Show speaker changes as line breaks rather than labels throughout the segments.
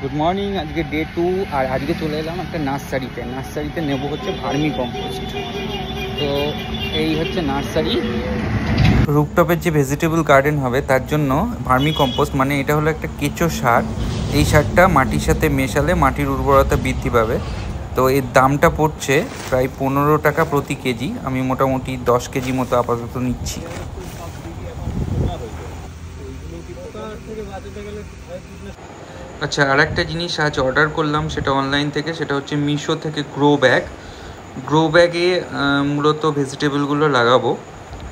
Good morning. আজকে day 2 আর আজকে চলে এলাম একটা নার্সারিতে নেব হচ্ছে ভার্মি কম্পোস্ট। তো এই হচ্ছে নার্সারি। রুফটপের যে ভেজিটেবল গার্ডেন হবে তার জন্য ভার্মি কম্পোস্ট মানে এটা হলো একটা কেঁচো সার। এই সারটা মাটির সাথে মেশালে মাটির উর্বরতা বৃদ্ধি পাবে। তো এর দামটা পড়ছে প্রায় 15 টাকা প্রতি কেজি। আমি মোটামুটি 10 কেজি মতো আপাতত নিচ্ছি। আচ্ছা, আর একটা জিনিস আজ অর্ডার করলাম, সেটা অনলাইন থেকে, সেটা হচ্ছে মিশো থেকে গ্রো ব্যাগে মূলত ভেজিটেবলগুলো লাগাবো।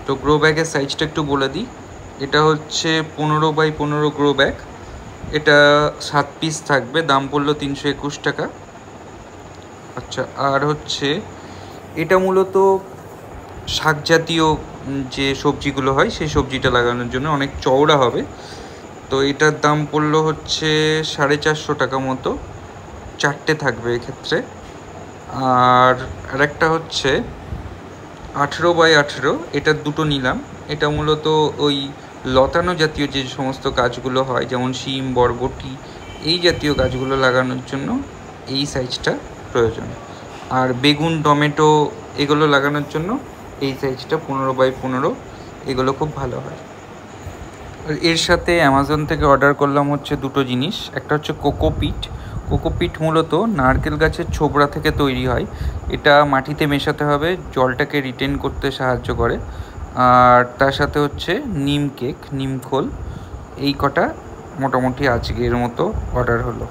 তো গ্রো ব্যাগের সাইজটা একটু বলে দিই। এটা হচ্ছে 15x15 গ্রো ব্যাগ। এটা 7 পিস থাকবে, দাম পড়লো 321 টাকা। আচ্ছা, আর হচ্ছে এটা মূলত শাক জাতীয় যে সবজিগুলো হয় সেই সবজিটা লাগানোর জন্য, অনেক চওড়া হবে। তো এটার দাম পড়লো হচ্ছে 450 টাকা মতো, 4টে থাকবে এক্ষেত্রে। আর আরেকটা হচ্ছে 18x18, এটার 2টো নিলাম। এটা মূলত ওই লতানো জাতীয় যে সমস্ত গাছগুলো হয়, যেমন শিম, বরবটি, এই জাতীয় গাছগুলো লাগানোর জন্য এই সাইজটা প্রয়োজন। আর বেগুন, টমেটো এগুলো লাগানোর জন্য এই সাইজটা 15x15, এগুলো খুব ভালো হয়। এর সাথে অ্যামাজন থেকে অর্ডার করলাম হচ্ছে 2টো জিনিস। একটা হচ্ছে কোকোপিট মূলত নারকেল গাছের ছোবড়া থেকে তৈরি হয়। এটা মাটিতে মেশাতে হবে, জলটাকে রিটেন করতে সাহায্য করে। আর তার সাথে হচ্ছে নিমখোল। এই কটা মোটামুটি আজকের মতো অর্ডার হলো।